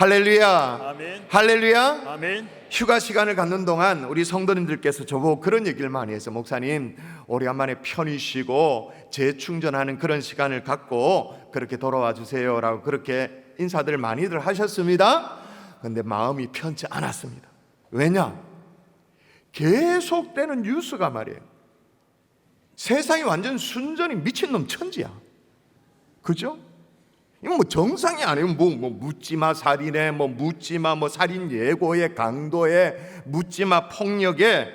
할렐루야. 아멘. 할렐루야. 아멘. 휴가 시간을 갖는 동안 우리 성도님들께서 저보고 그런 얘기를 많이 했어요. 목사님, 오래간만에 편히 쉬고 재충전하는 그런 시간을 갖고 그렇게 돌아와 주세요 라고 그렇게 인사들 많이들 하셨습니다. 근데 마음이 편치 않았습니다. 왜냐? 계속되는 뉴스가 말이에요. 세상이 완전 순전히 미친놈 천지야. 그죠? 이건 뭐 정상이 아니에요. 뭐 묻지마 살인에, 뭐 묻지마 뭐 살인 예고에, 강도에, 묻지마 폭력에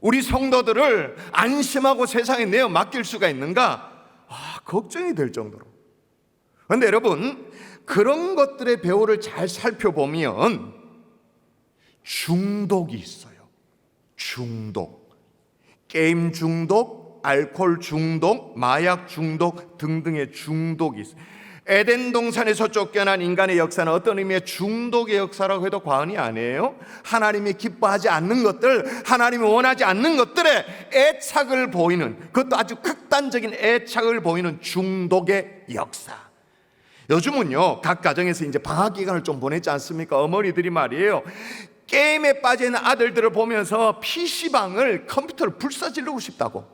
우리 성도들을 안심하고 세상에 내어 맡길 수가 있는가? 걱정이 될 정도로. 그런데 여러분, 그런 것들의 배후를 잘 살펴보면 중독이 있어요. 중독, 게임 중독, 알코올 중독, 마약 중독 등등의 중독이 있어요. 에덴 동산에서 쫓겨난 인간의 역사는 어떤 의미의 중독의 역사라고 해도 과언이 아니에요. 하나님이 기뻐하지 않는 것들, 하나님이 원하지 않는 것들에 애착을 보이는, 그것도 아주 극단적인 애착을 보이는 중독의 역사. 요즘은요, 각 가정에서 이제 방학 기간을 좀 보냈지 않습니까? 어머니들이 말이에요, 게임에 빠져있는 아들들을 보면서 PC방을, 컴퓨터를 불사지르고 싶다고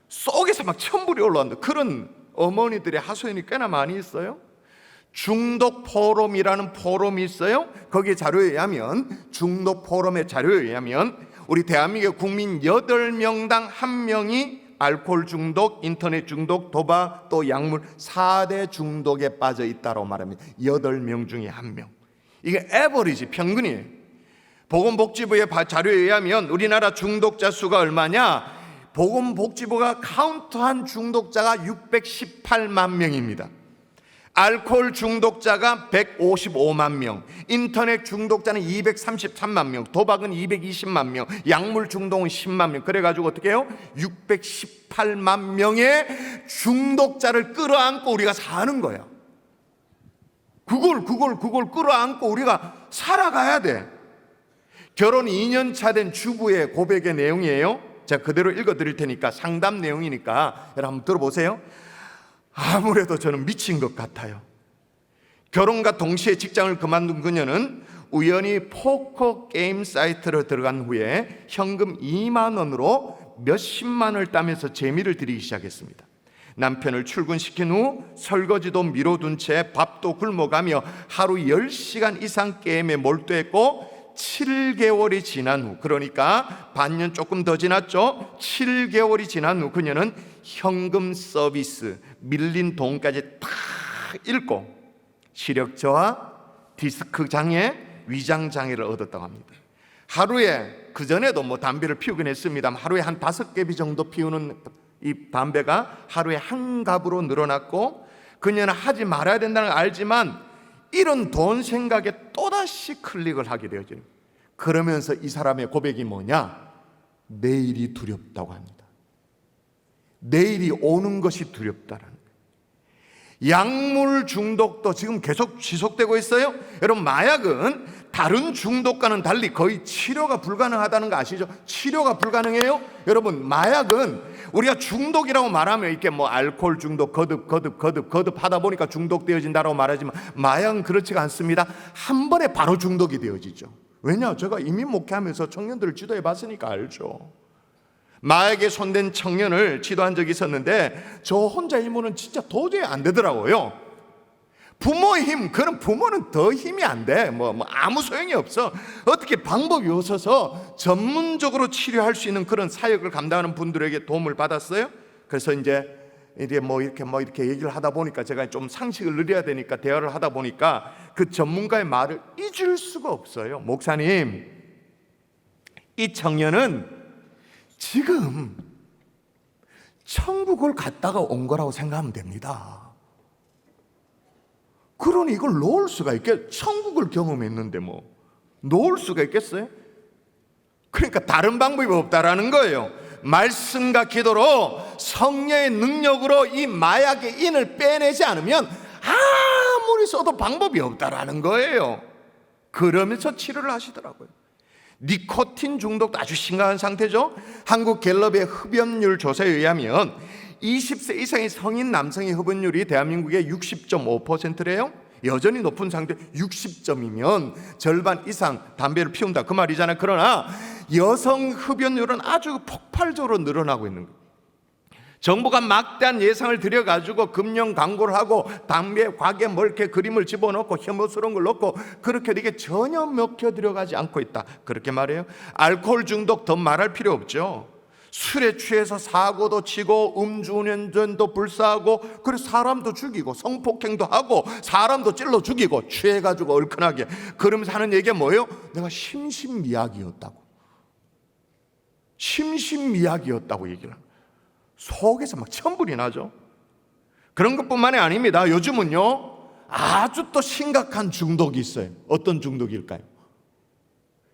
속에서 막 천불이 올라온다. 그런 어머니들의 하소연이 꽤나 많이 있어요. 중독 포럼이라는 포럼이 있어요. 거기 자료에 의하면, 중독 포럼의 자료에 의하면 우리 대한민국 국민 8명당 1명이 알코올 중독, 인터넷 중독, 도박, 또 약물 4대 중독에 빠져 있다고 말합니다. 8명 중에 1명. 이게 에버리지, 평균이에요. 보건복지부의 자료에 의하면 우리나라 중독자 수가 얼마냐? 보건복지부가 카운트한 중독자가 618만 명입니다. 알코올 중독자가 155만 명, 인터넷 중독자는 233만 명, 도박은 220만 명, 약물 중독은 10만 명. 그래가지고 어떻게 해요? 618만 명의 중독자를 끌어안고 우리가 사는 거야. 그걸 끌어안고 우리가 살아가야 돼. 결혼 2년 차 된 주부의 고백의 내용이에요. 제가 그대로 읽어드릴 테니까, 상담 내용이니까 여러분 한번 들어보세요. 아무래도 저는 미친 것 같아요. 결혼과 동시에 직장을 그만둔 그녀는 우연히 포커 게임 사이트로 들어간 후에 현금 2만 원으로 몇십만을 따면서 재미를 들이기 시작했습니다. 남편을 출근시킨 후 설거지도 미뤄둔 채 밥도 굶어가며 하루 10시간 이상 게임에 몰두했고, 7개월이 지난 후, 그러니까 반년 조금 더 지났죠. 7개월이 지난 후 그녀는 현금 서비스, 밀린 돈까지 다 잃고 시력 저하, 디스크 장애, 위장 장애를 얻었다고 합니다. 하루에, 그전에도 뭐 담배를 피우긴 했습니다만 하루에 한 5개비 정도 피우는 이 담배가 하루에 한 갑으로 늘어났고, 그녀는 하지 말아야 된다는 걸 알지만 이런 돈 생각에 또다시 클릭을 하게 되어져요. 그러면서 이 사람의 고백이 뭐냐? 내일이 두렵다고 합니다. 내일이 오는 것이 두렵다라는 거예요. 약물 중독도 지금 계속 지속되고 있어요. 여러분, 마약은 다른 중독과는 달리 거의 치료가 불가능하다는 거 아시죠? 치료가 불가능해요. 여러분, 마약은 우리가 중독이라고 말하면 이렇게 뭐 알코올 중독 거듭 하다 보니까 중독되어진다라고 말하지만, 마약은 그렇지가 않습니다. 한 번에 바로 중독이 되어지죠. 왜냐? 제가 이민 목회하면서 청년들을 지도해 봤으니까 알죠. 마약에 손댄 청년을 지도한 적이 있었는데 저 혼자 힘으로는 진짜 도저히 안 되더라고요. 부모의 힘, 그런 부모는 더 힘이 안 돼. 뭐 아무 소용이 없어. 어떻게 방법이 없어서 전문적으로 치료할 수 있는 그런 사역을 감당하는 분들에게 도움을 받았어요. 그래서 이제 이렇게 얘기를 하다 보니까 제가 좀 상식을 늘려야 되니까 대화를 하다 보니까 그 전문가의 말을 잊을 수가 없어요. 목사님, 이 청년은 지금 천국을 갔다가 온 거라고 생각하면 됩니다. 그러니 이걸 놓을 수가 있겠어요? 천국을 경험했는데 뭐 놓을 수가 있겠어요? 그러니까 다른 방법이 없다라는 거예요. 말씀과 기도로, 성령의 능력으로 이 마약의 인을 빼내지 않으면 아무리 써도 방법이 없다라는 거예요. 그러면서 치료를 하시더라고요. 니코틴 중독도 아주 심각한 상태죠. 한국 갤럽의 흡연율 조사에 의하면 20세 이상의 성인 남성의 흡연율이 대한민국의 60.5%래요. 여전히 높은 상태 60점이면 절반 이상 담배를 피운다 그 말이잖아요. 그러나 여성 흡연율은 아주 폭발적으로 늘어나고 있는 거예요. 정부가 막대한 예산을 들여가지고 금연 광고를 하고 담배 과게 멀게 그림을 집어넣고 혐오스러운 걸 넣고 그렇게 이게 전혀 먹혀 들어가지 않고 있다 그렇게 말해요. 알코올 중독 더 말할 필요 없죠. 술에 취해서 사고도 치고 음주운전도 불사하고 그래서 사람도 죽이고 성폭행도 하고 사람도 찔러 죽이고 취해가지고 얼큰하게 그러면서 하는 얘기가 뭐예요? 내가 심신미약이었다고 얘기를 합니다. 속에서 막 천불이 나죠. 그런 것뿐만이 아닙니다. 요즘은요 아주 또 심각한 중독이 있어요. 어떤 중독일까요?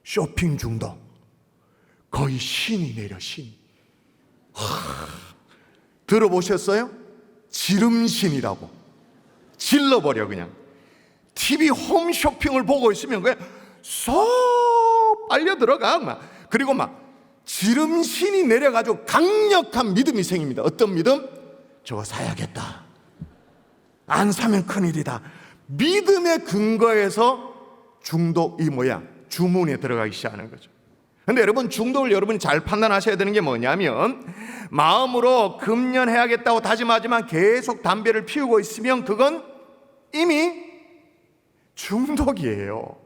쇼핑 중독. 거의 신이 내려 신. 들어보셨어요? 지름신이라고 질러버려. 그냥 TV 홈쇼핑을 보고 있으면 그냥 쏙 빨려 들어가 막. 그리고 막 지름신이 내려가지고 강력한 믿음이 생깁니다. 어떤 믿음? 저거 사야겠다. 안 사면 큰일이다. 믿음의 근거에서 중독이 주문에 들어가기 시작하는 거죠. 근데 여러분 중독을 여러분이 잘 판단하셔야 되는 게 뭐냐면 마음으로 금연해야겠다고 다짐하지만 계속 담배를 피우고 있으면 그건 이미 중독이에요.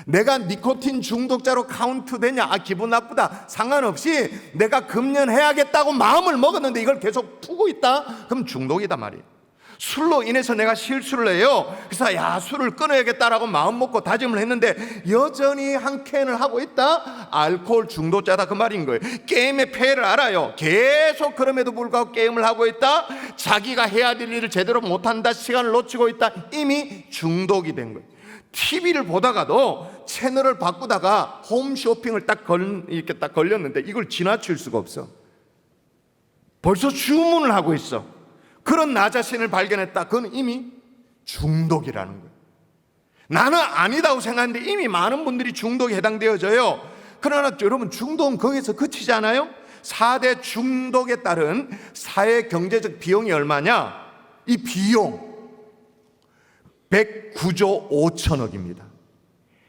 내가 니코틴 중독자로 카운트 되냐? 기분 나쁘다. 상관없이 내가 금연해야겠다고 마음을 먹었는데 이걸 계속 푸고 있다? 그럼 중독이다 말이에요. 술로 인해서 내가 실수를 해요. 그래서 술을 끊어야겠다라고 마음 먹고 다짐을 했는데 여전히 한 캔을 하고 있다? 알코올 중독자다 그 말인 거예요. 게임의 폐해를 알아요. 계속 그럼에도 불구하고 게임을 하고 있다? 자기가 해야 될 일을 제대로 못한다? 시간을 놓치고 있다? 이미 중독이 된 거예요. TV를 보다가도 채널을 바꾸다가 홈쇼핑을 이렇게 딱 걸렸는데 이걸 지나칠 수가 없어. 벌써 주문을 하고 있어. 그런 나 자신을 발견했다. 그건 이미 중독이라는 거예요. 나는 아니다고 생각하는데 이미 많은 분들이 중독에 해당되어져요. 그러나 여러분 중독은 거기서 그치지 않아요? 4대 중독에 따른 사회 경제적 비용이 얼마냐? 이 비용 109조 5천억입니다.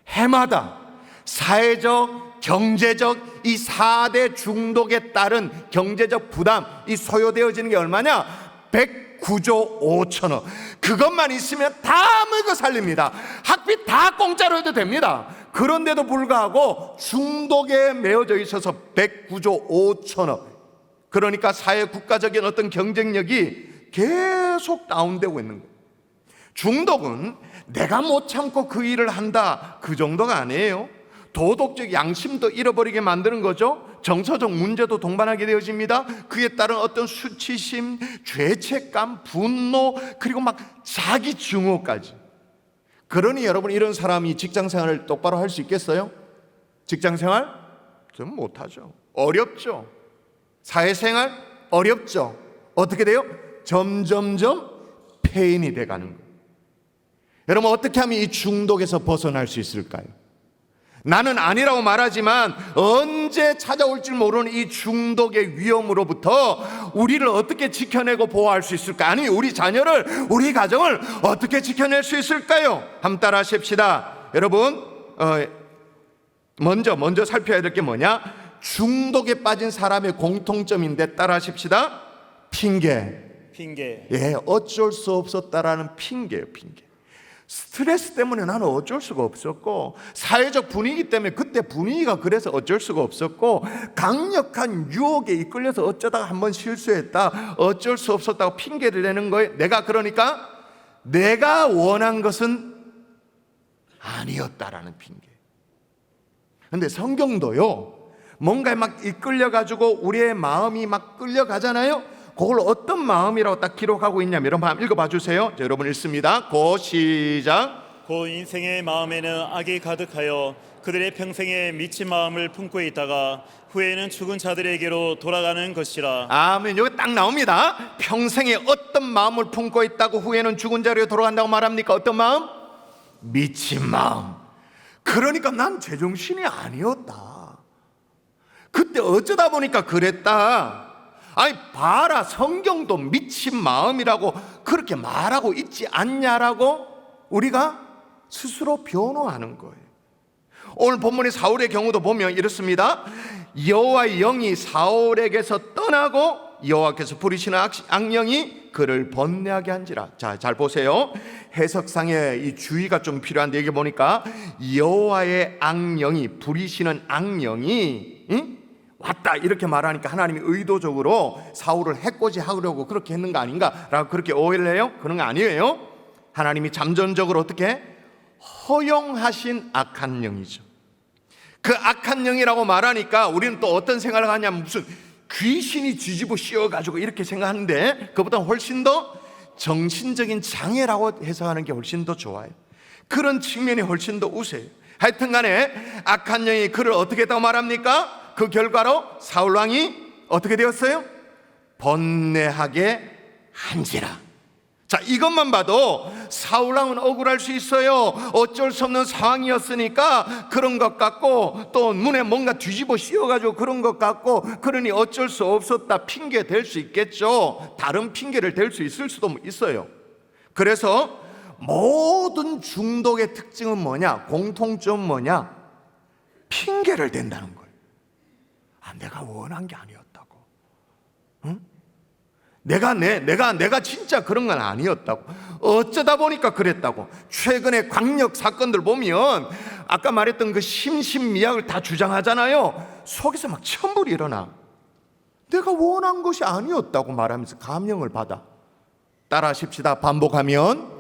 해마다 사회적, 경제적 이 4대 중독에 따른 경제적 부담 이 소요되어지는 게 얼마냐? 109조 5천억. 그것만 있으면 다 먹여 살립니다. 학비 다 공짜로 해도 됩니다. 그런데도 불구하고 중독에 매여져 있어서 109조 5천억. 그러니까 사회 국가적인 어떤 경쟁력이 계속 다운되고 있는 거예요. 중독은 내가 못 참고 그 일을 한다 그 정도가 아니에요. 도덕적 양심도 잃어버리게 만드는 거죠. 정서적 문제도 동반하게 되어집니다. 그에 따른 어떤 수치심, 죄책감, 분노 그리고 막 자기 증오까지. 그러니 여러분 이런 사람이 직장생활을 똑바로 할 수 있겠어요? 직장생활? 좀 못하죠. 어렵죠. 사회생활? 어렵죠. 어떻게 돼요? 점점점 폐인이 돼가는 거예요. 여러분 어떻게 하면 이 중독에서 벗어날 수 있을까요? 나는 아니라고 말하지만 언제 찾아올지 모르는 이 중독의 위험으로부터 우리를 어떻게 지켜내고 보호할 수 있을까? 아니 우리 자녀를 우리 가정을 어떻게 지켜낼 수 있을까요? 한번 따라 하십시다. 여러분 먼저 살펴야 될 게 뭐냐? 중독에 빠진 사람의 공통점인데 따라 하십시다. 핑계. 어쩔 수 없었다라는 핑계예요. 핑계. 스트레스 때문에 나는 어쩔 수가 없었고 사회적 분위기 때문에 그때 분위기가 그래서 어쩔 수가 없었고 강력한 유혹에 이끌려서 어쩌다가 한번 실수했다 어쩔 수 없었다고 핑계를 대는 거예요. 그러니까 내가 원한 것은 아니었다라는 핑계. 근데 성경도요 뭔가에 막 이끌려가지고 우리의 마음이 막 끌려가잖아요. 그걸 어떤 마음이라고 딱 기록하고 있냐면 여러분 한번 읽어봐 주세요. 자, 여러분 읽습니다. 고 시작. 고 인생의 마음에는 악이 가득하여 그들의 평생에 미친 마음을 품고 있다가 후에는 죽은 자들에게로 돌아가는 것이라. 아멘. 여기 딱 나옵니다. 평생에 어떤 마음을 품고 있다고 후에는 죽은 자리로 돌아간다고 말합니까? 어떤 마음? 미친 마음. 그러니까 난 제정신이 아니었다. 그때 어쩌다 보니까 그랬다. 아니 봐라 성경도 미친 마음이라고 그렇게 말하고 있지 않냐라고 우리가 스스로 변호하는 거예요. 오늘 본문의 사울의 경우도 보면 이렇습니다. 여호와의 영이 사울에게서 떠나고 여호와께서 부리시는 악령이 그를 번뇌하게 한지라. 자, 잘 보세요. 해석상에 이 주의가 좀 필요한데 여기 보니까 여호와의 악령이, 부리시는 악령이 왔다 이렇게 말하니까 하나님이 의도적으로 사울을 해코지 하려고 그렇게 했는 거 아닌가라고 그렇게 오해를 해요? 그런 거 아니에요. 하나님이 잠정적으로 어떻게 허용하신 악한 영이죠. 그 악한 영이라고 말하니까 우리는 또 어떤 생각을 하냐면 무슨 귀신이 뒤집어 씌워가지고 이렇게 생각하는데 그보다 훨씬 더 정신적인 장애라고 해석하는 게 훨씬 더 좋아요. 그런 측면이 훨씬 더 우세요. 하여튼 간에 악한 영이 그를 어떻게 했다고 말합니까? 그 결과로 사울왕이 어떻게 되었어요? 번뇌하게 한지라. 자, 이것만 봐도 사울왕은 억울할 수 있어요. 어쩔 수 없는 상황이었으니까 그런 것 같고, 또 눈에 뭔가 뒤집어 씌워가지고 그런 것 같고, 그러니 어쩔 수 없었다 핑계 댈 수 있겠죠. 다른 핑계를 댈 수 있을 수도 있어요. 그래서 모든 중독의 특징은 뭐냐? 공통점은 뭐냐? 핑계를 댄다는 거예요. 내가 원한 게 아니었다고. 응? 내가 진짜 그런 건 아니었다고. 어쩌다 보니까 그랬다고. 최근에 광역 사건들 보면 아까 말했던 그 심신미약을 다 주장하잖아요. 속에서 막 천불이 일어나. 내가 원한 것이 아니었다고 말하면서 감형을 받아. 따라하십시다. 반복하면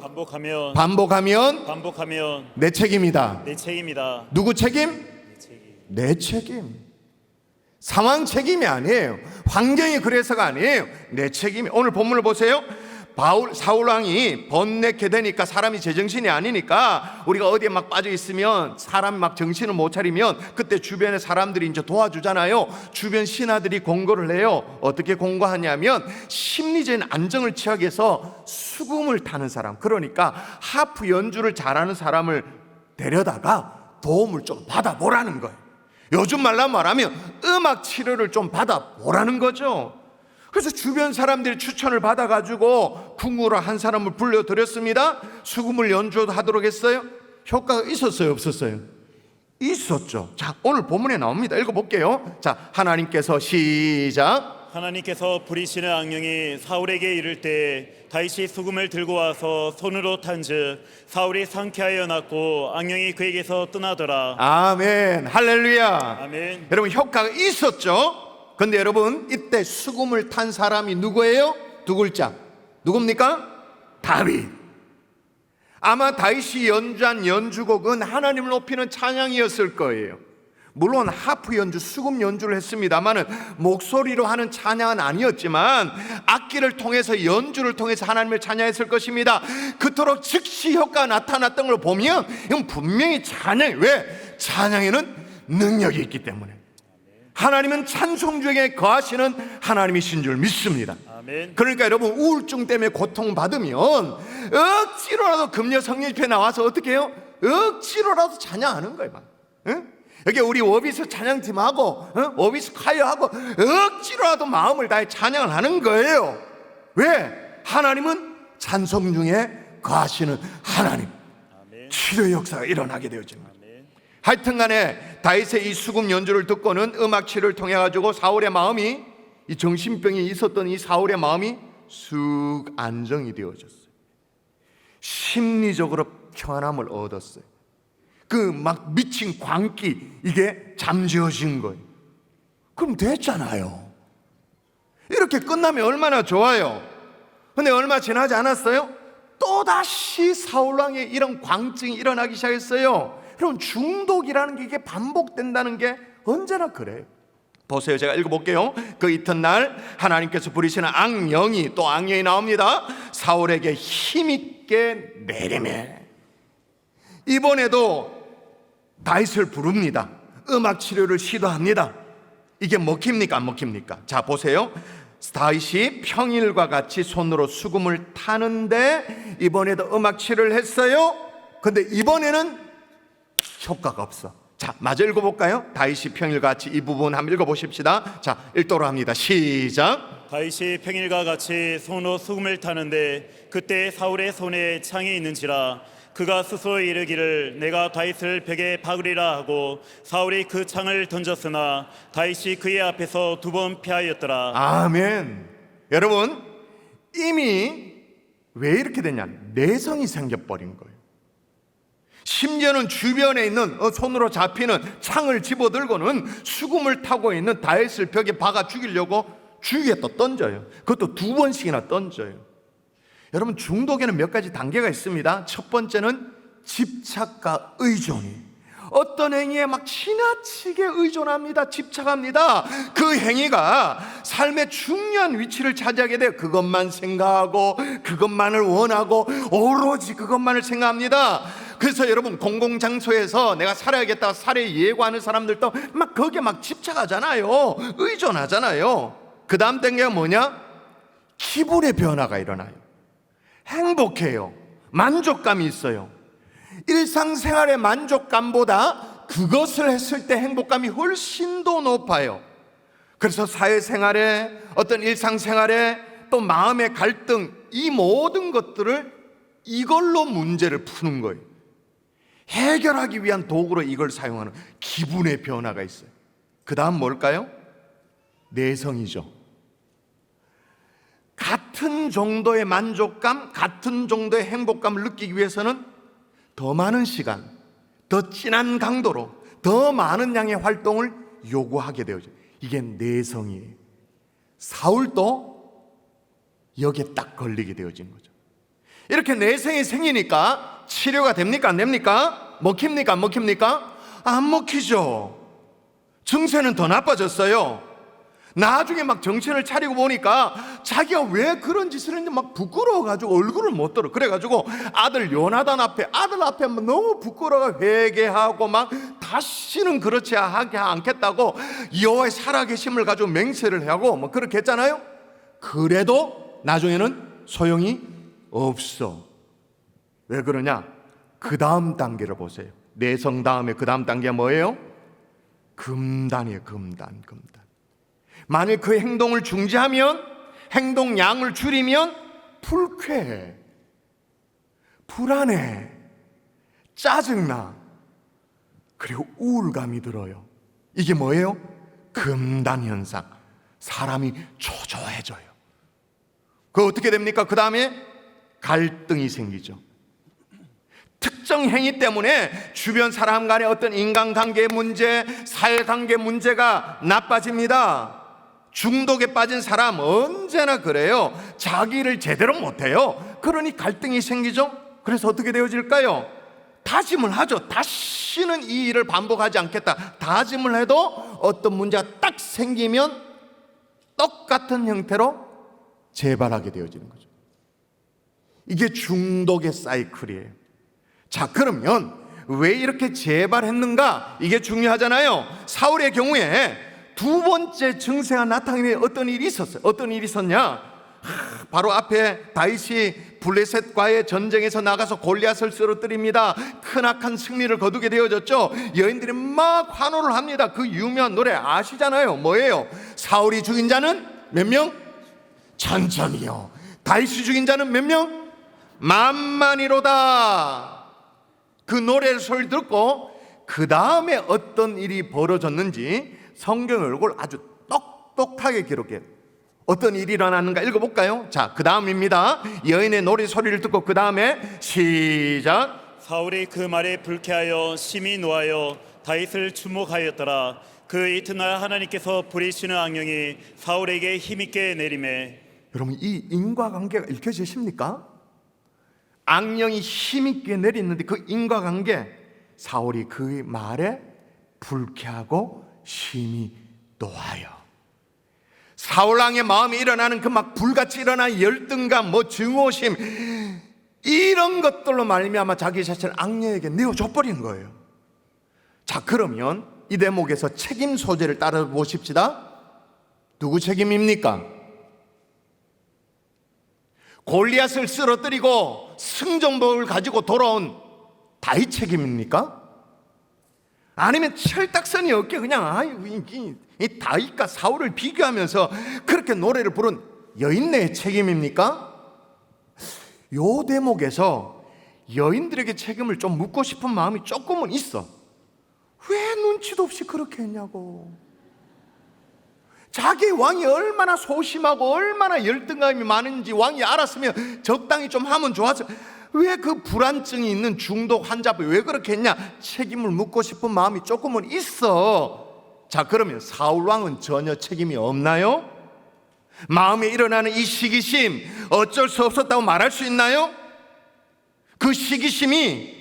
내 책임이다. 내 책임이다. 누구 책임? 내 책임. 상황 책임이 아니에요. 환경이 그래서가 아니에요. 내 책임이. 오늘 본문을 보세요. 사울 왕이 번뇌케 되니까 사람이 제정신이 아니니까 우리가 어디에 막 빠져 있으면 사람이 막 정신을 못 차리면 그때 주변에 사람들이 이제 도와주잖아요. 주변 신하들이 공고를 해요. 어떻게 공고하냐면 심리적인 안정을 취하기 위해서 수금을 타는 사람, 그러니까 하프 연주를 잘하는 사람을 데려다가 도움을 좀 받아보라는 거예요. 요즘 말로 말하면 음악 치료를 좀 받아보라는 거죠. 그래서 주변 사람들이 추천을 받아가지고 궁으로 한 사람을 불러드렸습니다. 수금을 연주하도록 했어요. 효과가 있었어요, 없었어요? 있었죠. 자, 오늘 본문에 나옵니다. 읽어볼게요. 자, 하나님께서 시작. 하나님께서 부리시는 악령이 사울에게 이를 때 다윗이 수금을 들고 와서 손으로 탄즉 사울이 상쾌하여 낫고 악령이 그에게서 떠나더라. 아멘. 할렐루야. 아멘. 여러분, 효과가 있었죠. 근데 여러분, 이때 수금을 탄 사람이 누구예요? 두 글자. 누굽니까? 다윗. 아마 다윗이 연주한 연주곡은 하나님을 높이는 찬양이었을 거예요. 물론 하프 연주, 수금 연주를 했습니다만은 목소리로 하는 찬양은 아니었지만 악기를 통해서, 연주를 통해서 하나님을 찬양했을 것입니다. 그토록 즉시 효과가 나타났던 걸 보면 이건 분명히 찬양. 왜? 찬양에는 능력이 있기 때문에. 하나님은 찬송 중에 거하시는 하나님이신 줄 믿습니다. 아멘. 그러니까 여러분, 우울증 때문에 고통받으면 억지로라도 금요 성령 집회 나와서 어떻게 해요? 억지로라도 찬양하는 거예요. 응? 여기 우리 워비스 찬양팀하고 워비스 콰이어하고 억지로라도 마음을 다해 찬양을 하는 거예요. 왜? 하나님은 찬송 중에 거하시는 하나님. 아멘. 치료의 역사가 일어나게 되어집니다. 하여튼 간에 다윗의 이 수금 연주를 듣고는 음악 치료를 통해 가지고 사울의 마음이, 이 정신병이 있었던 이 사울의 마음이 쑥 안정이 되어졌어요. 심리적으로 평안함을 얻었어요. 그 막 미친 광기, 이게 잠재워진 거예요. 그럼 됐잖아요. 이렇게 끝나면 얼마나 좋아요. 근데 얼마 지나지 않았어요? 또다시 사울왕에 이런 광증이 일어나기 시작했어요. 여러분, 중독이라는 게 이게 반복된다는 게 언제나 그래요. 보세요. 제가 읽어볼게요. 그 이튿날 하나님께서 부리시는 악령이, 또 악령이 나옵니다. 사울에게 힘있게 내리매. 이번에도 다윗을 부릅니다. 음악 치료를 시도합니다. 이게 먹힙니까, 안 먹힙니까? 자, 보세요. 다윗이 평일과 같이 손으로 수금을 타는데 이번에도 음악 치료를 했어요. 근데 이번에는 효과가 없어. 자, 마저 읽어볼까요? 다윗이 평일과 같이 이 부분 한번 읽어보십시다. 자, 읽도록 합니다. 시작. 다윗이 평일과 같이 손으로 수금을 타는데 그때 사울의 손에 창이 있는지라 그가 스스로 이르기를 내가 다윗을 벽에 박으리라 하고 사울이 그 창을 던졌으나 다윗이 그의 앞에서 2번 피하였더라. 아멘. 여러분, 이미 왜 이렇게 되냐? 내성이 생겨버린 거예요. 심지어는 주변에 있는 손으로 잡히는 창을 집어들고는 수금을 타고 있는 다윗을 벽에 박아 죽이려고 주위에 또 던져요. 그것도 2번씩이나 던져요. 여러분, 중독에는 몇 가지 단계가 있습니다. 첫 번째는 집착과 의존이, 어떤 행위에 막 지나치게 의존합니다. 집착합니다. 그 행위가 삶의 중요한 위치를 차지하게 돼요. 그것만 생각하고 그것만을 원하고 오로지 그것만을 생각합니다. 그래서 여러분, 공공장소에서 내가 살아야겠다 살해 예고하는 사람들도 막 거기에 막 집착하잖아요. 의존하잖아요. 그 다음 단계가 뭐냐? 기분의 변화가 일어나요. 행복해요. 만족감이 있어요. 일상생활의 만족감보다 그것을 했을 때 행복감이 훨씬 더 높아요. 그래서 사회생활에, 어떤 일상생활에, 또 마음의 갈등, 이 모든 것들을 이걸로 문제를 푸는 거예요. 해결하기 위한 도구로 이걸 사용하는 기분의 변화가 있어요. 그 다음 뭘까요? 내성이죠. 같은 정도의 만족감, 같은 정도의 행복감을 느끼기 위해서는 더 많은 시간, 더 진한 강도로, 더 많은 양의 활동을 요구하게 되어져. 이게 내성이에요. 사울도 여기에 딱 걸리게 되어진 거죠. 이렇게 내성이 생기니까 치료가 됩니까? 안 됩니까? 먹힙니까? 안 먹힙니까? 안 먹히죠. 증세는 더 나빠졌어요. 나중에 막 정신을 차리고 보니까 자기가 왜 그런 짓을 했는지 막 부끄러워가지고 얼굴을 못 들어. 그래가지고 아들 요나단 앞에, 아들 앞에 너무 부끄러워 회개하고 막 다시는 그렇지 하게 않겠다고 여호와의 살아계심을 가지고 맹세를 하고 뭐 그렇게 했잖아요. 그래도 나중에는 소용이 없어. 왜 그러냐? 그 다음 단계를 보세요. 내성 다음에 그 다음 단계가 뭐예요? 금단이에요. 금단. 만일 그 행동을 중지하면, 행동량을 줄이면 불쾌해, 불안해, 짜증나, 그리고 우울감이 들어요. 이게 뭐예요? 금단 현상. 사람이 초조해져요. 그 어떻게 됩니까? 그 다음에 갈등이 생기죠. 특정 행위 때문에 주변 사람 간의 어떤 인간관계 문제, 사회관계 문제가 나빠집니다. 중독에 빠진 사람 언제나 그래요. 자기를 제대로 못해요. 그러니 갈등이 생기죠. 그래서 어떻게 되어질까요? 다짐을 하죠. 다시는 이 일을 반복하지 않겠다. 다짐을 해도 어떤 문제가 딱 생기면 똑같은 형태로 재발하게 되어지는 거죠. 이게 중독의 사이클이에요. 자, 그러면 왜 이렇게 재발했는가? 이게 중요하잖아요. 사울의 경우에 2번째 증세가 나타나는 어떤 일이 있었어요. 어떤 일이 있었냐? 바로 앞에 다윗이 블레셋과의 전쟁에서 나가서 골리앗을 쓰러뜨립니다. 크나큰 승리를 거두게 되어졌죠. 여인들이 막 환호를 합니다. 그 유명한 노래 아시잖아요. 뭐예요? 사울이 죽인 자는 몇 명? 천천히요. 다윗이 죽인 자는 몇 명? 만만이로다. 그 노래를 소리 듣고 그 다음에 어떤 일이 벌어졌는지 성경 얼굴 아주 똑똑하게 기록해요. 어떤 일이 일어났는가 읽어볼까요? 자, 그 다음입니다. 여인의 노래 소리를 듣고 그 다음에 시작. 사울이 그 말에 불쾌하여 심히 노하여 다윗을 주목하였더라. 그 이튿날 하나님께서 부리시는 악령이 사울에게 힘있게 내림에. 여러분, 이 인과관계가 읽혀지십니까? 악령이 힘있게 내리는데 그 인과관계, 사울이 그 말에 불쾌하고 심히 노하여. 사울왕의 마음에 일어나는 그 막 불같이 일어나는 열등감, 뭐 증오심, 이런 것들로 말미암아 자기 자신을 악령에게 내어줘 버린 거예요. 자, 그러면 이 대목에서 책임 소재를 따라 보십시다. 누구 책임입니까? 골리앗을 쓰러뜨리고 승전복을 가지고 돌아온 다윗 책임입니까? 아니면 철딱선이 없게 그냥 이 다윗과 사울을 비교하면서 그렇게 노래를 부른 여인네의 책임입니까? 요 대목에서 여인들에게 책임을 좀 묻고 싶은 마음이 조금은 있어. 왜 눈치도 없이 그렇게 했냐고. 자기 왕이 얼마나 소심하고 얼마나 열등감이 많은지 왕이 알았으면 적당히 좀 하면 좋았어. 왜 그 불안증이 있는 중독 환자분 왜 그렇게 했냐? 책임을 묻고 싶은 마음이 조금은 있어. 자, 그러면 사울 왕은 전혀 책임이 없나요? 마음에 일어나는 이 시기심 어쩔 수 없었다고 말할 수 있나요? 그 시기심이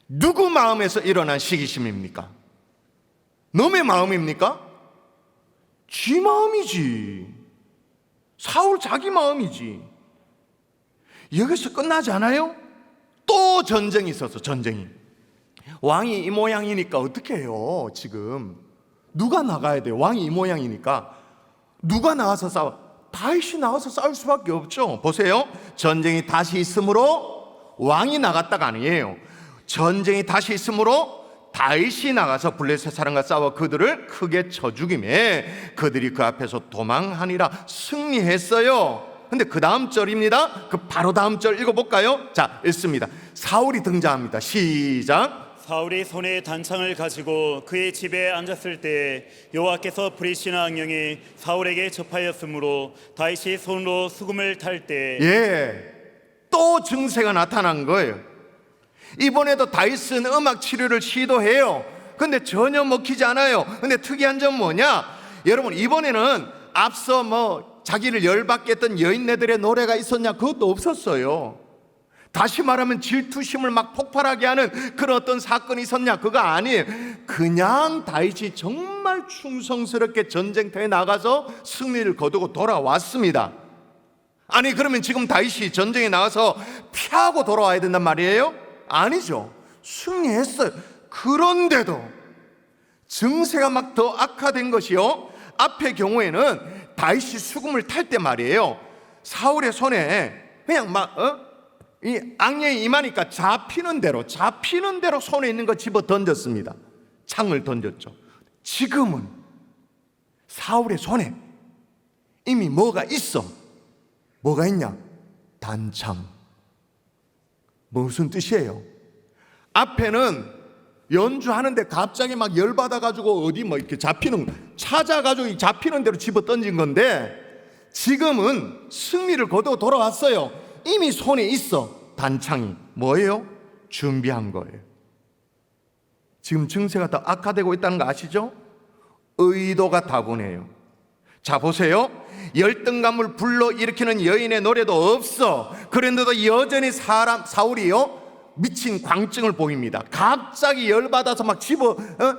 누구 마음에서 일어난 시기심입니까? 너의 마음입니까? 지 마음이지. 사울 자기 마음이지. 여기서 끝나지 않아요? 또 전쟁이 있었어. 전쟁이. 왕이 이 모양이니까 어떻게 해요? 지금 누가 나가야 돼요? 왕이 이 모양이니까 누가 나와서 싸워? 다윗이 나와서 싸울 수밖에 없죠. 보세요. 전쟁이 다시 있으므로 왕이 나갔다가 아니에요. 전쟁이 다시 있으므로 다윗이 나가서 블레셋 사람과 싸워 그들을 크게 쳐 죽이매 그들이 그 앞에서 도망하니라. 승리했어요. 근데 그 다음 절입니다. 그 바로 다음 절 읽어볼까요? 자, 읽습니다. 사울이 등장합니다. 시작. 사울이 손에 단창을 가지고 그의 집에 앉았을 때 여호와께서 부리시는 악령이 사울에게 접하였으므로 다윗이 손으로 수금을 탈 때 또 증세가 나타난 거예요. 이번에도 다윗은 음악 치료를 시도해요. 근데 전혀 먹히지 않아요. 근데 특이한 점 뭐냐? 여러분, 이번에는 앞서 자기를 열받게 했던 여인네들의 노래가 있었냐? 그것도 없었어요. 다시 말하면 질투심을 막 폭발하게 하는 그런 어떤 사건이 있었냐? 그거 아니에요. 그냥 다윗이 정말 충성스럽게 전쟁터에 나가서 승리를 거두고 돌아왔습니다. 아니, 그러면 지금 다윗이 전쟁에 나가서 피하고 돌아와야 된단 말이에요? 아니죠. 승리했어요. 그런데도 증세가 막 더 악화된 것이요, 앞의 경우에는 다윗이 수금을 탈 때 말이에요, 사울의 손에 그냥 이 악령이 임하니까 잡히는 대로 손에 있는 거 집어 던졌습니다. 창을 던졌죠. 지금은 사울의 손에 이미 뭐가 있어. 뭐가 있냐? 단창. 무슨 뜻이에요? 앞에는 연주하는데 갑자기 막 열받아가지고 어디 이렇게 찾아가지고 잡히는 대로 집어 던진 건데, 지금은 승리를 거두고 돌아왔어요. 이미 손에 있어. 단창이 뭐예요? 준비한 거예요. 지금 증세가 더 악화되고 있다는 거 아시죠? 의도가 다분해요. 자, 보세요. 열등감을 불러일으키는 여인의 노래도 없어. 그런데도 여전히 사울이요, 미친 광증을 보입니다. 갑자기 열받아서 막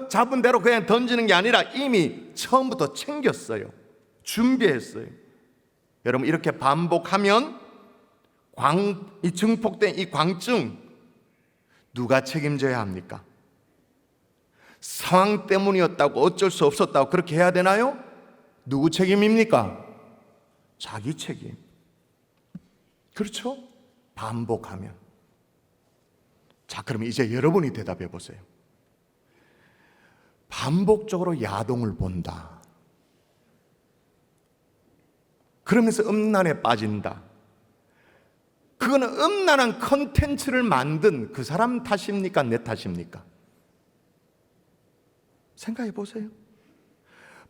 잡은 대로 그냥 던지는 게 아니라 이미 처음부터 챙겼어요. 준비했어요. 여러분, 이렇게 반복하면 이 증폭된 이 광증 누가 책임져야 합니까? 상황 때문이었다고 어쩔 수 없었다고 그렇게 해야 되나요? 누구 책임입니까? 자기 책임. 그렇죠? 반복하면. 자, 그럼 이제 여러분이 대답해 보세요. 반복적으로 야동을 본다. 그러면서 음란에 빠진다. 그거는 음란한 컨텐츠를 만든 그 사람 탓입니까? 내 탓입니까? 생각해 보세요.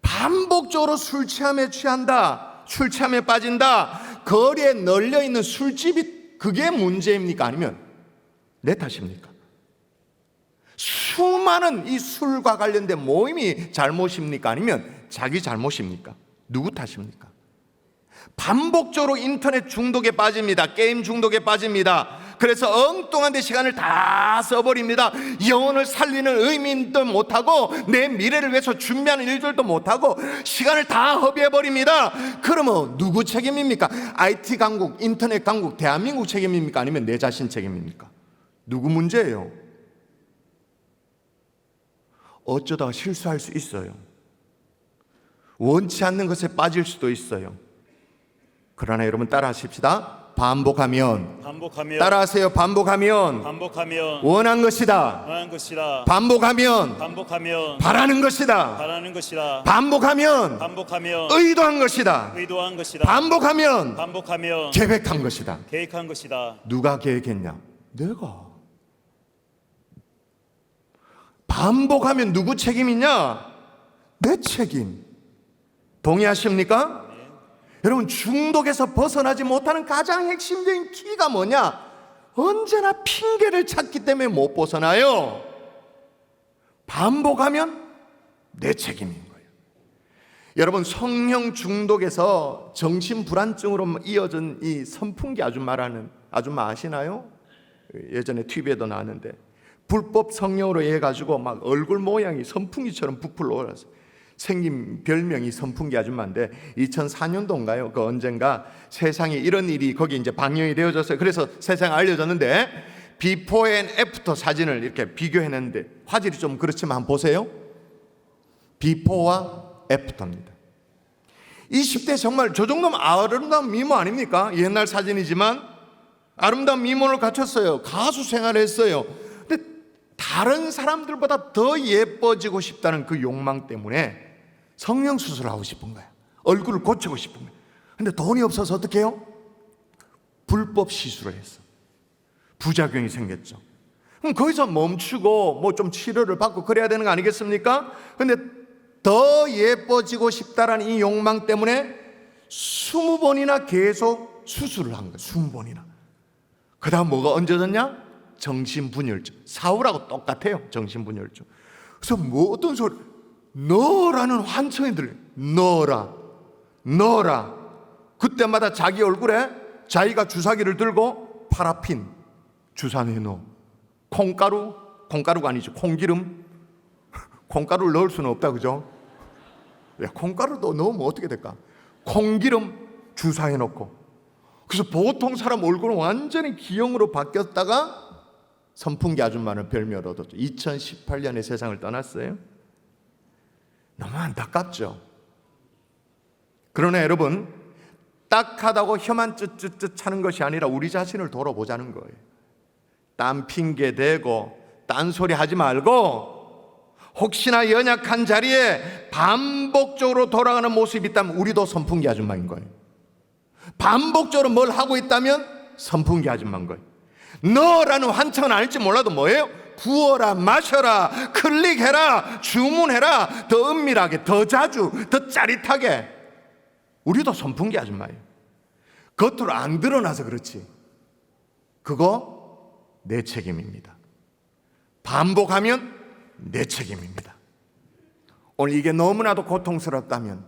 반복적으로 술 취함에 취한다, 술 취함에 빠진다, 거리에 널려있는 술집이 그게 문제입니까? 아니면 내 탓입니까? 수많은 이 술과 관련된 모임이 잘못입니까? 아니면 자기 잘못입니까? 누구 탓입니까? 반복적으로 인터넷 중독에 빠집니다. 게임 중독에 빠집니다. 그래서 엉뚱한 데 시간을 다 써버립니다. 영혼을 살리는 의미도 못하고 내 미래를 위해서 준비하는 일들도 못하고 시간을 다 허비해버립니다. 그러면 누구 책임입니까? IT 강국, 인터넷 강국, 대한민국 책임입니까? 아니면 내 자신 책임입니까? 누구 문제예요? 어쩌다가 실수할 수 있어요. 원치 않는 것에 빠질 수도 있어요. 그러나 여러분 따라하십시다. 반복하면 따라하세요. 반복하면 원한 것이다. 반복하면 바라는 것이다. 반복하면 의도한 것이다. 반복하면 계획한 것이다. 누가 계획했냐? 내가. 반복하면 누구 책임이냐? 내 책임. 동의하십니까? 여러분, 중독에서 벗어나지 못하는 가장 핵심적인 키가 뭐냐? 언제나 핑계를 찾기 때문에 못 벗어나요. 반복하면 내 책임인 거예요. 여러분, 성령 중독에서 정신불안증으로 이어진 이 선풍기 아줌마 아시나요? 예전에 TV에도 나왔는데 불법 성령으로 해가지고 막 얼굴 모양이 선풍기처럼 부풀어 올라서 생긴 별명이 선풍기 아줌마인데 2004년도인가요? 그 언젠가 세상에 이런 일이 거기 이제 방영이 되어졌어요. 그래서 세상에 알려졌는데 비포 앤 애프터 사진을 이렇게 비교해냈는데 화질이 좀 그렇지만 한번 보세요. 비포와 애프터입니다. 20대 정말 저 정도면 아름다운 미모 아닙니까? 옛날 사진이지만 아름다운 미모를 갖췄어요. 가수 생활을 했어요. 근데 다른 사람들보다 더 예뻐지고 싶다는 그 욕망 때문에 성형 수술을 하고 싶은 거야. 얼굴을 고치고 싶은 거야. 근데 돈이 없어서 어떻게 해요? 불법 시술을 했어. 부작용이 생겼죠. 그럼 거기서 멈추고 뭐 좀 치료를 받고 그래야 되는 거 아니겠습니까? 근데 더 예뻐지고 싶다라는 이 욕망 때문에 20번이나 계속 수술을 한 거야. 20번이나. 그 다음 뭐가 얹어졌냐? 정신분열증. 사울하고 똑같아요. 정신분열증. 그래서 뭐 어떤 소리, 너라는 환청이 들려요. 너라. 그때마다 자기 얼굴에 자기가 주사기를 들고 파라핀 주사해 넣어. 콩가루가 아니죠. 콩기름. 콩가루를 넣을 수는 없다, 그죠? 야, 콩가루도 넣으면 어떻게 될까? 콩기름 주사해 놓고. 그래서 보통 사람 얼굴은 완전히 기형으로 바뀌었다가 선풍기 아줌마는 별명을 얻었죠. 2018년에 세상을 떠났어요. 너무 안타깝죠. 그러나 여러분, 딱하다고 혀만 쯧쯧쯧 차는 것이 아니라 우리 자신을 돌아보자는 거예요. 딴 핑계 대고 딴소리 하지 말고 혹시나 연약한 자리에 반복적으로 돌아가는 모습이 있다면 우리도 선풍기 아줌마인 거예요. 반복적으로 뭘 하고 있다면 선풍기 아줌마인 거예요. 너라는 환청은 아닐지 몰라도 뭐예요? 부어라, 마셔라, 클릭해라, 주문해라, 더 은밀하게, 더 자주, 더 짜릿하게. 우리도 선풍기 아줌마예요. 겉으로 안 드러나서 그렇지. 그거 내 책임입니다. 반복하면 내 책임입니다. 오늘 이게 너무나도 고통스럽다면,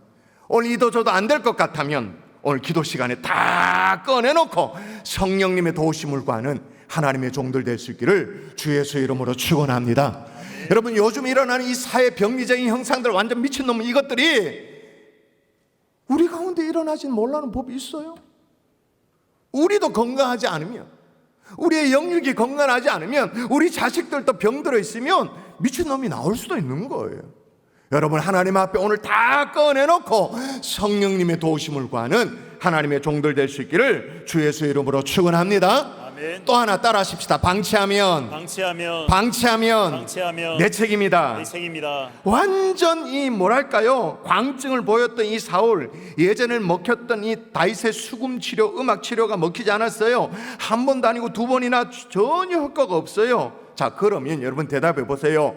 오늘 이도저도 안 될 것 같다면 오늘 기도 시간에 다 꺼내놓고 성령님의 도우심을 구하는 하나님의 종들 될 수 있기를 주 예수의 이름으로 축원합니다. 여러분, 요즘 일어나는 이 사회 병리적인 형상들, 완전 미친놈 이것들이 우리 가운데 일어나진 몰라는 법이 있어요. 우리도 건강하지 않으면, 우리의 영육이 건강하지 않으면, 우리 자식들도 병들어 있으면 미친놈이 나올 수도 있는 거예요. 여러분, 하나님 앞에 오늘 다 꺼내놓고 성령님의 도우심을 구하는 하나님의 종들 될 수 있기를 주 예수의 이름으로 축원합니다. 아멘. 또 하나 따라 하십시다. 방치하면 내 책임이다. 내 책임이다. 완전 이 뭐랄까요, 광증을 보였던 이 사울, 예전에 먹혔던 이 다윗의 수금 치료, 음악 치료가 먹히지 않았어요. 한 번도 아니고 두 번이나 전혀 효과가 없어요. 자, 그러면 여러분 대답해 보세요.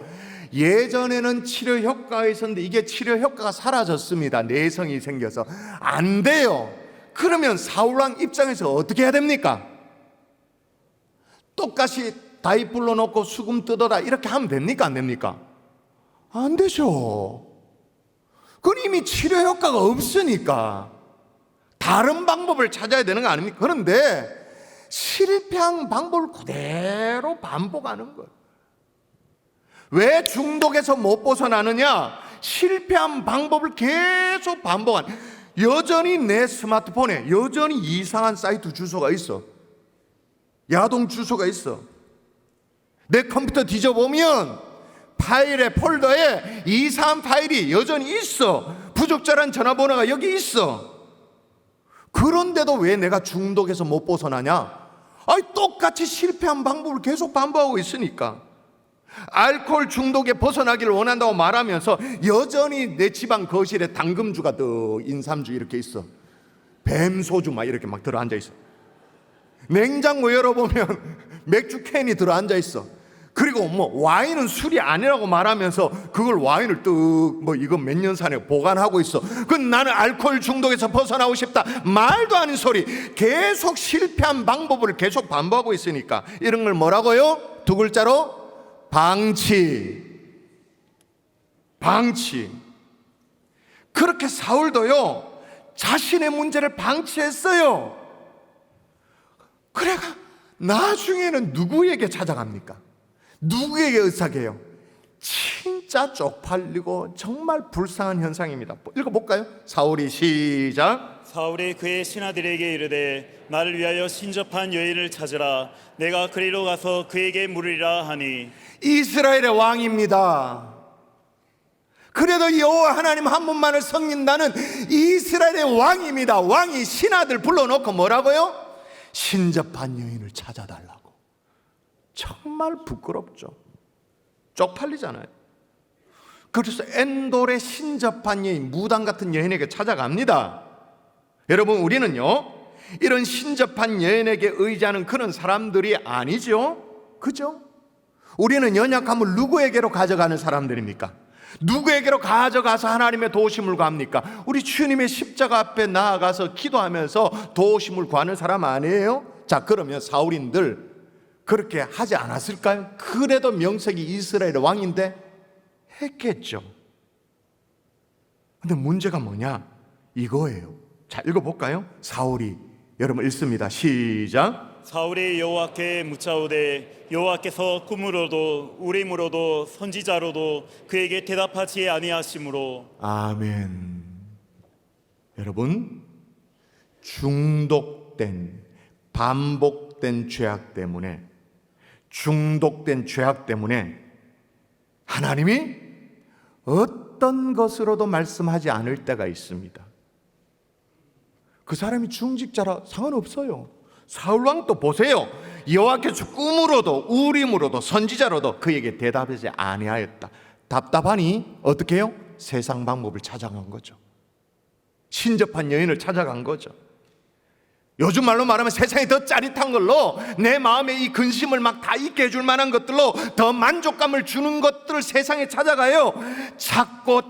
예전에는 치료 효과가 있었는데 이게 치료 효과가 사라졌습니다. 내성이 생겨서 안 돼요. 그러면 사울왕 입장에서 어떻게 해야 됩니까? 똑같이 다윗 불러놓고 수금 뜯어라 이렇게 하면 됩니까? 안 됩니까? 안 되죠. 그건 이미 치료 효과가 없으니까 다른 방법을 찾아야 되는 거 아닙니까? 그런데 실패한 방법을 그대로 반복하는 거예요. 왜 중독에서 못 벗어나느냐? 실패한 방법을 계속 반복한. 여전히 내 스마트폰에 여전히 이상한 사이트 주소가 있어. 야동 주소가 있어. 내 컴퓨터 뒤져보면 파일에, 폴더에 이상한 파일이 여전히 있어. 부적절한 전화번호가 여기 있어. 그런데도 왜 내가 중독에서 못 벗어나냐? 아니, 똑같이 실패한 방법을 계속 반복하고 있으니까. 알코올 중독에 벗어나기를 원한다고 말하면서 여전히 내 집안 거실에 당금주가 더 인삼주 이렇게 있어. 뱀소주 막 이렇게 막 들어앉아 있어. 냉장고 열어보면 맥주 캔이 들어앉아 있어. 그리고 뭐 와인은 술이 아니라고 말하면서 그걸 와인을 이거 몇 년 산에 보관하고 있어. 그 나는 알코올 중독에서 벗어나고 싶다. 말도 아닌 소리. 계속 실패한 방법을 계속 반복하고 있으니까 이런 걸 뭐라고요? 두 글자로 방치. 그렇게 사울도요 자신의 문제를 방치했어요. 그래가 나중에는 누구에게 찾아갑니까? 누구에게 의사게요? 진짜 쪽팔리고 정말 불쌍한 현상입니다. 읽어볼까요? 사울이 시작. 사울이 그의 신하들에게 이르되 나를 위하여 신접한 여인을 찾으라. 내가 그리로 가서 그에게 물으리라 하니. 이스라엘의 왕입니다. 그래도 여호와 하나님 한 분만을 섬긴다는 이스라엘의 왕입니다. 왕이 신하들 불러놓고 뭐라고요? 신접한 여인을 찾아달라고. 정말 부끄럽죠. 쪽팔리잖아요. 그래서 엔돌의 신접한 여인, 무당 같은 여인에게 찾아갑니다. 여러분, 우리는요 이런 신접한 여인에게 의지하는 그런 사람들이 아니죠. 그죠? 우리는 연약함을 누구에게로 가져가는 사람들입니까? 누구에게로 가져가서 하나님의 도우심을 구합니까? 우리 주님의 십자가 앞에 나아가서 기도하면서 도우심을 구하는 사람 아니에요? 자, 그러면 사울인들 그렇게 하지 않았을까요? 그래도 명색이 이스라엘의 왕인데 했겠죠. 근데 문제가 뭐냐? 이거예요. 자, 읽어볼까요? 사울이, 여러분 읽습니다. 시작. 사울이 여호와께 묻자오되 여호와께서 꿈으로도 우림으로도 선지자로도 그에게 대답하지 아니하시므로. 아멘. 여러분, 중독된 반복된 죄악 때문에 하나님이 어떤 것으로도 말씀하지 않을 때가 있습니다. 그 사람이 중직자라 상관없어요. 사울왕 또 보세요. 여호와께서 꿈으로도 우림으로도 선지자로도 그에게 대답하지 아니하였다. 답답하니 어떻게 해요? 세상 방법을 찾아간 거죠. 신접한 여인을 찾아간 거죠. 요즘 말로 말하면 세상이 더 짜릿한 걸로, 내 마음에 이 근심을 막 다 잊게 해줄 만한 것들로 더 만족감을 주는 것들을 세상에 찾아가요. 찾고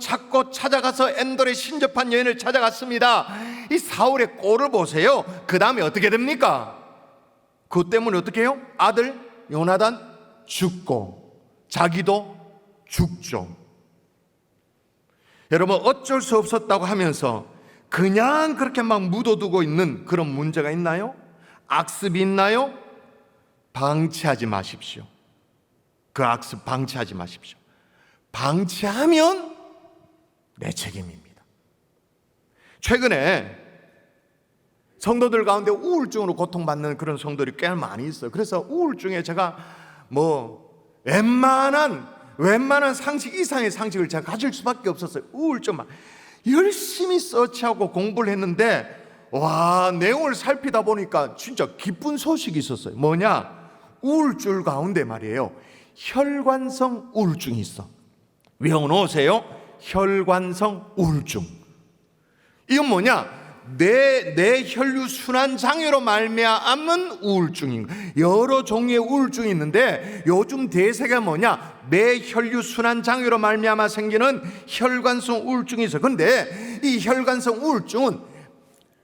찾아가서 엔돌의 신접한 여인을 찾아갔습니다. 이 사울의 꼴을 보세요. 그 다음에 어떻게 됩니까? 그것 때문에 어떻게 해요? 아들 요나단 죽고 자기도 죽죠. 여러분, 어쩔 수 없었다고 하면서 그냥 그렇게 막 묻어두고 있는 그런 문제가 있나요? 악습이 있나요? 방치하지 마십시오. 그 악습 방치하지 마십시오. 방치하면 내 책임입니다. 최근에 성도들 가운데 우울증으로 고통받는 그런 성도들이 꽤 많이 있어요. 그래서 우울증에 제가 웬만한 상식 이상의 상식을 제가 가질 수밖에 없었어요. 우울증만 열심히 서치하고 공부를 했는데, 와, 내용을 살피다 보니까 진짜 기쁜 소식이 있었어요. 뭐냐? 우울증 가운데 말이에요, 혈관성 우울증이 있어. 외워놓으세요. 혈관성 우울증. 이건 뭐냐? 내 혈류 순환 장애로 말미암은 우울증인 거예요. 여러 종류의 우울증이 있는데 요즘 대세가 뭐냐? 내 혈류 순환 장애로 말미암아 생기는 혈관성 우울증이 있어요. 그런데 이 혈관성 우울증은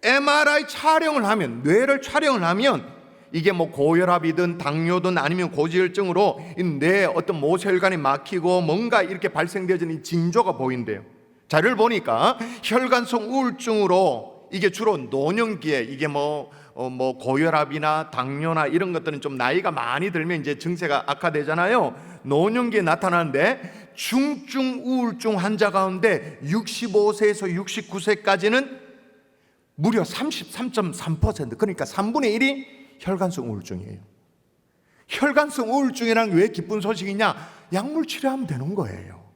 MRI 촬영을 하면, 뇌를 촬영을 하면 이게 뭐 고혈압이든 당뇨든 아니면 고지혈증으로 내 어떤 모세혈관이 막히고 뭔가 이렇게 발생되어지는 징조가 보인대요. 자료를 보니까 혈관성 우울증으로 이게 주로 노년기에, 이게 고혈압이나 당뇨나 이런 것들은 좀 나이가 많이 들면 이제 증세가 악화되잖아요. 노년기에 나타나는데 중증 우울증 환자 가운데 65세에서 69세까지는 무려 33.3%, 그러니까 3분의 1이 혈관성 우울증이에요. 혈관성 우울증이란 왜 기쁜 소식이냐? 약물 치료하면 되는 거예요.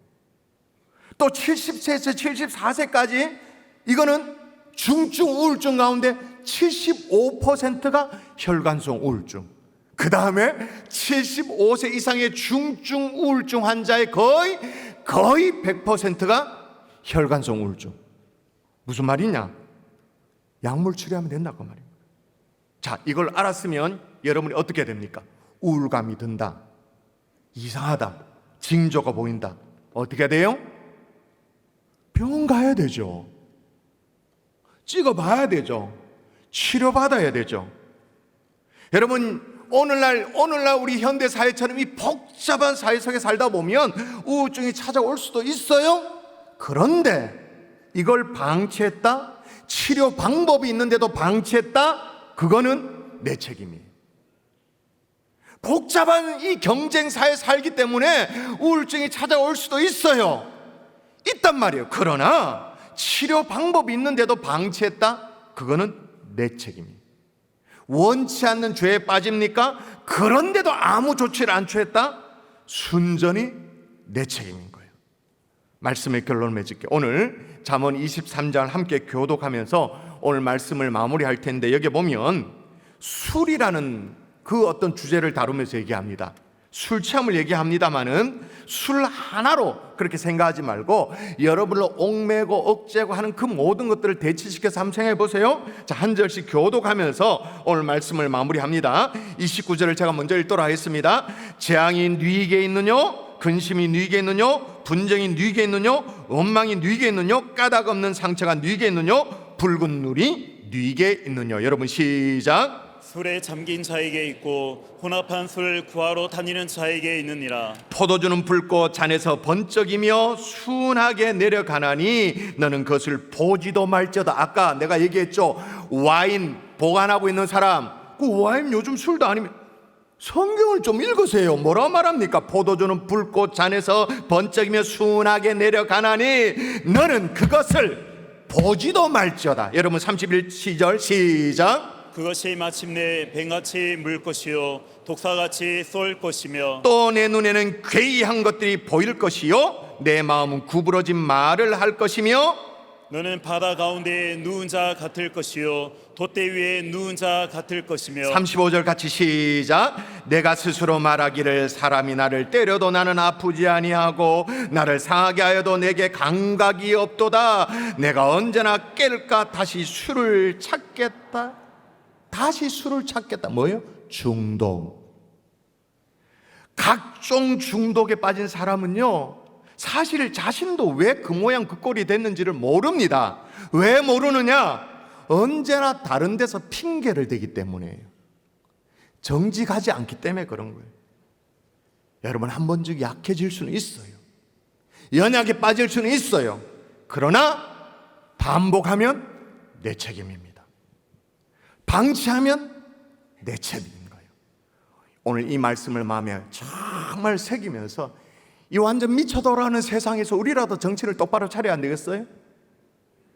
또 70세에서 74세까지 이거는 중증 우울증 가운데 75%가 혈관성 우울증. 그 다음에 75세 이상의 중증 우울증 환자의 거의 100%가 혈관성 우울증. 무슨 말이냐? 약물 치료하면 된다고 말입니다. 자, 이걸 알았으면 여러분이 어떻게 됩니까? 우울감이 든다, 이상하다, 징조가 보인다, 어떻게 돼요? 병원 가야 되죠. 찍어봐야 되죠. 치료받아야 되죠. 여러분, 오늘날 우리 현대 사회처럼 이 복잡한 사회 속에 살다 보면 우울증이 찾아올 수도 있어요. 그런데 이걸 방치했다, 치료 방법이 있는데도 방치했다, 그거는 내 책임이에요. 복잡한 이 경쟁사에 살기 때문에 우울증이 찾아올 수도 있어요. 있단 말이에요. 그러나 치료 방법이 있는데도 방치했다, 그거는 내 책임이에요. 원치 않는 죄에 빠집니까? 그런데도 아무 조치를 안 취했다? 순전히 내 책임인 거예요. 말씀의 결론을 맺을게요. 오늘 잠언 23장 함께 교독하면서 오늘 말씀을 마무리할 텐데, 여기 보면 술이라는 그 어떤 주제를 다루면서 얘기합니다. 술 취함을 얘기합니다마는 술 하나로 그렇게 생각하지 말고 여러분을 옥매고 억제고 하는 그 모든 것들을 대치시켜서 한번 생각해 보세요. 자, 한 절씩 교독하면서 오늘 말씀을 마무리합니다. 29절을 제가 먼저 읽도록 하겠습니다. 재앙이 네게 있느뇨? 근심이 네게 있느뇨? 분쟁이 네게 있느뇨? 원망이 네게 있느뇨? 까닭 없는 상처가 네게 있느뇨? 붉은 눈이 네게 있느뇨? 여러분 시작. 술에 잠긴 자에게 있고 혼합한 술을 구하러 다니는 자에게 있느니라. 포도주는 붉고 잔에서 번쩍이며 순하게 내려가나니 너는 그것을 보지도 말지어다. 아까 내가 얘기했죠. 와인 보관하고 있는 사람, 그 와인 요즘 술도 아니면 성경을 좀 읽으세요. 뭐라 말합니까? 포도주는 붉고 잔에서 번쩍이며 순하게 내려가나니 너는 그것을 보지도 말지어다. 여러분 31시절 시작. 그것이 마침내 뱀같이 물 것이요 독사같이 쏠 것이며 또 내 눈에는 괴이한 것들이 보일 것이요 내 마음은 구부러진 말을 할 것이며 너는 바다 가운데 누운 자 같을 것이요 돛대 위에 누운 자 같을 것이며 35절 같이 시작. 내가 스스로 말하기를 사람이 나를 때려도 나는 아프지 아니하고 나를 상하게 하여도 내게 감각이 없도다. 내가 언제나 깰까 다시 술을 찾겠다. 다시 술을 찾겠다. 뭐예요? 중독. 각종 중독에 빠진 사람은요, 사실 자신도 왜 그 모양 그 꼴이 됐는지를 모릅니다. 왜 모르느냐? 언제나 다른 데서 핑계를 대기 때문이에요. 정직하지 않기 때문에 그런 거예요. 여러분, 한 번쯤 약해질 수는 있어요. 연약에 빠질 수는 있어요. 그러나 반복하면 내 책임입니다. 방치하면 내 책임인 거예요. 오늘 이 말씀을 마음에 정말 새기면서 이 완전 미쳐 돌아가는 세상에서 우리라도 정치를 똑바로 차려야 안 되겠어요?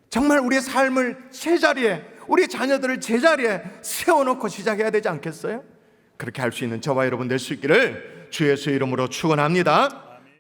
정말 우리의 삶을 제자리에, 우리 자녀들을 제자리에 세워놓고 시작해야 되지 않겠어요? 그렇게 할 수 있는 저와 여러분 될 수 있기를 주 예수의 이름으로 축원합니다.